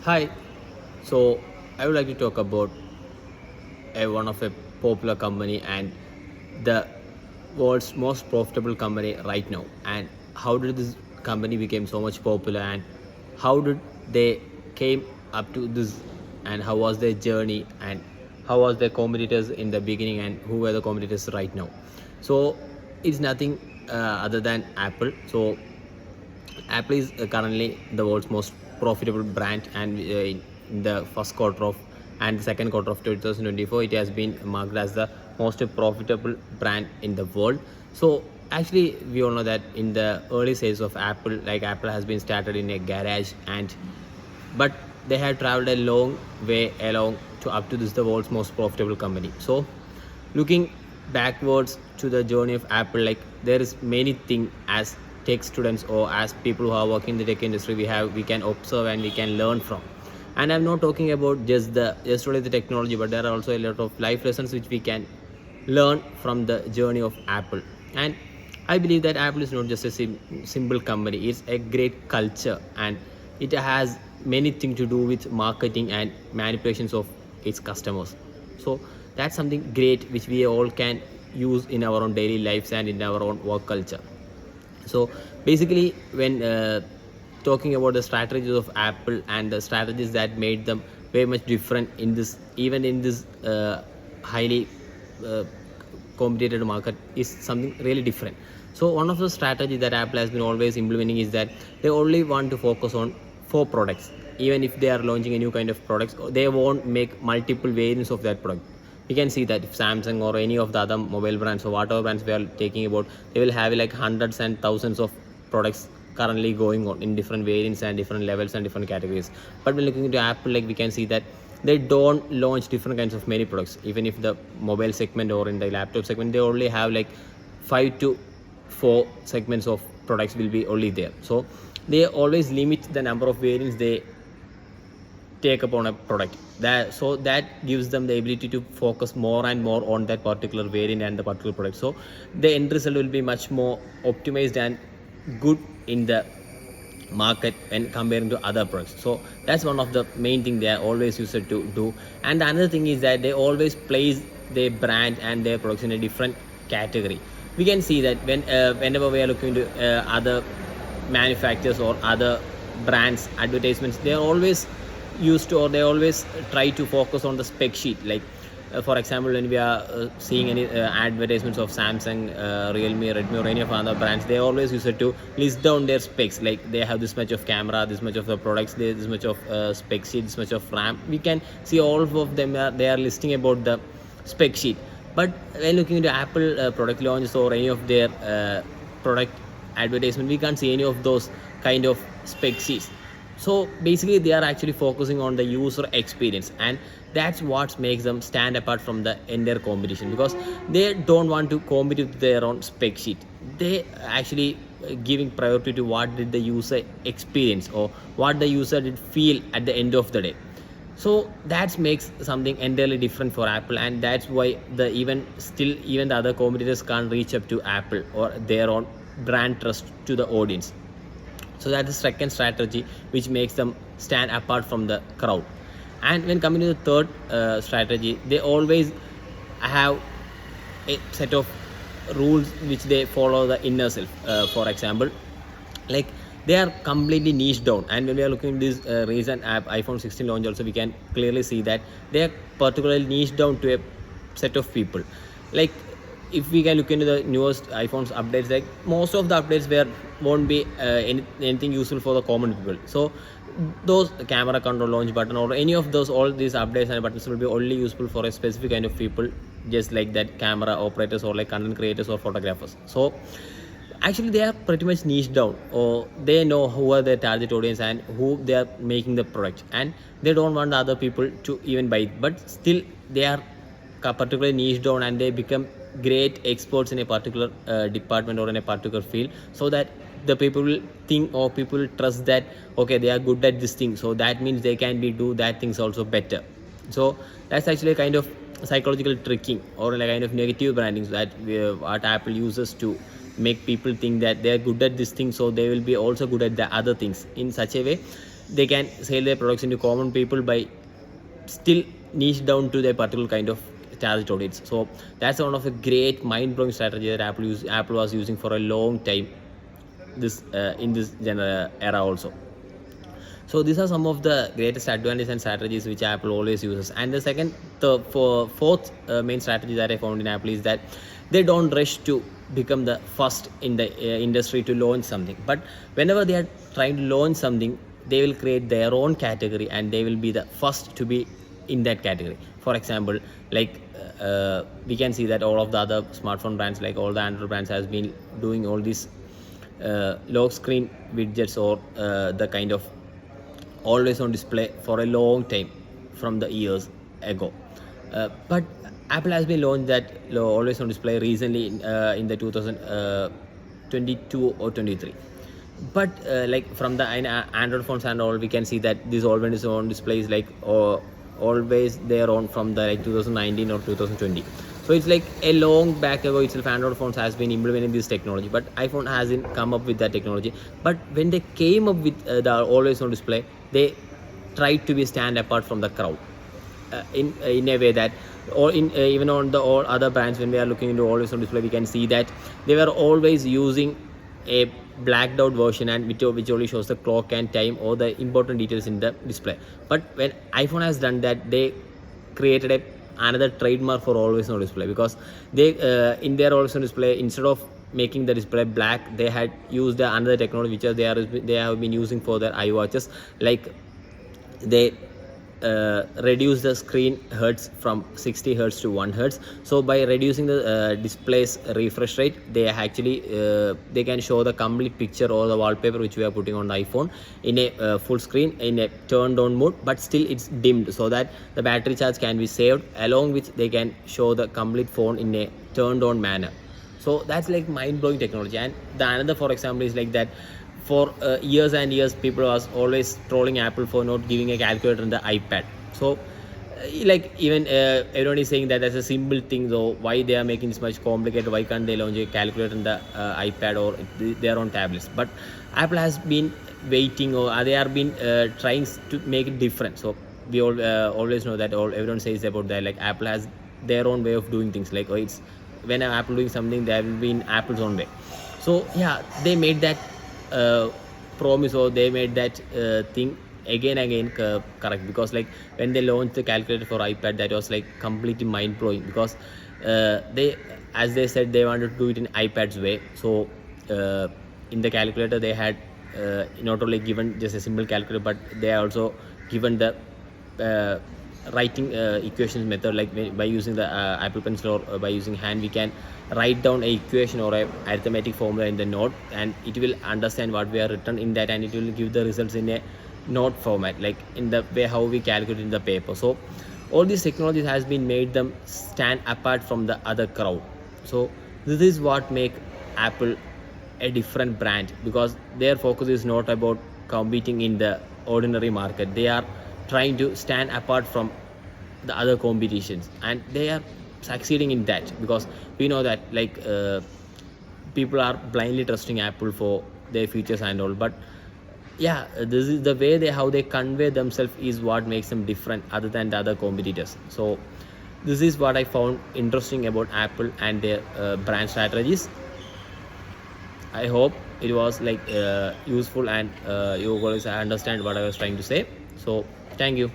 Hi. So I would like to talk about one of a popular company and the world's most profitable company right now. And how did this company become so much popular and how did they came up to this and how was their journey and how was their competitors in the beginning and who were the competitors right now. So it's nothing other than Apple. So Apple is currently the world's most profitable brand, and in the first quarter of and the second quarter of 2024, it has been marked as the most profitable brand in the world. So actually, we all know that in the early stages of Apple, like Apple has been started in a garage, and but they have traveled a long way along to up to this the world's most profitable company. So looking backwards to the journey of Apple, like there is many things as tech students or as people who are working in the tech industry we can observe and we can learn from. And I'm not talking about just only the technology, but there are also a lot of life lessons which we can learn from the journey of Apple. And I believe that Apple is not just a simple company, it's a great culture, and it has many things to do with marketing and manipulations of its customers. So that's something great which we all can use in our own daily lives and in our own work culture. So basically, when talking about the strategies of Apple and the strategies that made them very much different in this, even in this highly uh, competitive market, is something really different. So one of the strategies that Apple has been always implementing is that they only want to focus on four products. Even if they are launching a new kind of products, they won't make multiple variants of that product. We can see that if Samsung or any of the other mobile brands or whatever brands we are taking about, they will have like hundreds and thousands of products currently going on in different variants and different levels and different categories. But when looking into Apple, like we can see that they don't launch different kinds of many products. Even if the mobile segment or in the laptop segment, they only have like 5 to 4 segments of products will be only there. So they always limit the number of variants they take upon a product, that so that gives them the ability to focus more and more on that particular variant and the particular product. So the end result will be much more optimized and good in the market when comparing to other products. So that's one of the main thing they are always used to do. And the another thing is that they always place their brand and their products in a different category. We can see that whenever we are looking to other manufacturers or other brands advertisements, they are always used to, or they always try to focus on the spec sheet. Like for example, when we are seeing any advertisements of Samsung, Realme, Redmi, or any of other brands, they always use it to list down their specs. Like they have this much of camera, this much of the products, this much of spec sheet, this much of RAM. We can see all of them they are listing about the spec sheet. But when looking into Apple product launches or any of their product advertisement, we can't see any of those kind of spec sheets. So basically they are actually focusing on the user experience, and that's what makes them stand apart from the entire competition, because they don't want to compete with their own spec sheet. They actually giving priority to what did the user experience or what the user did feel at the end of the day. So that makes something entirely different for Apple, and that's why the even the other competitors can't reach up to Apple or their own brand trust to the audience. So that's the second strategy which makes them stand apart from the crowd. And when coming to the third strategy, they always have a set of rules which they follow the inner self. For example, like they are completely niche down, and when we are looking at this recent app iPhone 16 launch also, we can clearly see that they are particularly niche down to a set of people. Like if we can look into the newest iPhones updates, like most of the updates won't be anything useful for the common people. So those camera control, launch button, or any of those, all these updates and buttons will be only useful for a specific kind of people, just like that camera operators or like content creators or photographers. So actually they are pretty much niche down, or they know who are their target audience and who they are making the product, and they don't want the other people to even buy it. But still they are particularly niche down, and they become great experts in a particular department or in a particular field, so that the people will think or people will trust that okay, they are good at this thing, so that means they can be do that things also better. So that's actually a kind of psychological tricking or a kind of negative branding that what Apple uses to make people think that they are good at this thing, so they will be also good at the other things in such a way. they can sell their products into common people by still niche down to their particular kind of target audience. So that's one of the great mind-blowing strategy that Apple was using for a long time this in this era also. So these are some of the greatest advantages and strategies which Apple always uses. And the fourth main strategy that I found in Apple is that they don't rush to become the first in the industry to launch something. But whenever they are trying to launch something, they will create their own category and they will be the first to be in that category. For example, like we can see that all of the other smartphone brands, like all the Android brands, has been doing all these lock screen widgets or the kind of always on display for a long time from the years ago. But Apple has been launched that always on display recently in the 2022 or 23. But like from the Android phones and all, we can see that this always on display is like always there on from the like 2019 or 2020. So it's like a long back ago itself, Android phones has been implementing this technology, but iPhone hasn't come up with that technology. But when they came up with the always on display, they tried to be stand apart from the crowd in a way that, or in even on the all other brands, when we are looking into always on display, we can see that they were always using a blacked out version and which only shows the clock and time or the important details in the display. But when iPhone has done that, they created another trademark for always on display, because they in their always on display, instead of making the display black, they had used another technology which they have been using for their iWatches. Like they reduce the screen hertz from 60 hertz to 1 hertz. So by reducing the display's refresh rate, they actually they can show the complete picture or the wallpaper which we are putting on the iPhone in a full screen in a turned on mode, but still it's dimmed, so that the battery charge can be saved, along with they can show the complete phone in a turned on manner. So that's like mind-blowing technology. And the another, for example, is like that for years and years, people was always trolling Apple for not giving a calculator in the iPad. So like even everyone is saying that that's a simple thing, though why they are making this much complicated, why can't they launch a calculator in the iPad or their own tablets. But Apple has been waiting, or they have been trying to make it different. So we all always know that everyone says about that, like Apple has their own way of doing things, like it's when Apple doing something, there will be in Apple's own way. So yeah, they made that promise, or they made that thing again correct, because like when they launched the calculator for iPad, that was like completely mind-blowing, because they, as they said, they wanted to do it in iPad's way. So in the calculator, they had not only given just a simple calculator, but they also given the writing equations method, like by using the Apple Pencil or by using hand, we can write down a equation or a arithmetic formula in the note, and it will understand what we are written in that, and it will give the results in a note format, like in the way how we calculate in the paper. So all these technologies has been made them stand apart from the other crowd. So this is what make Apple a different brand, because their focus is not about competing in the ordinary market. They are trying to stand apart from the other competitions, and they are succeeding in that, because we know that like people are blindly trusting Apple for their features and all. But yeah, this is the way how they convey themselves is what makes them different other than the other competitors. So this is what I found interesting about Apple and their brand strategies. I hope it was like useful, and you guys understand what I was trying to say. So thank you.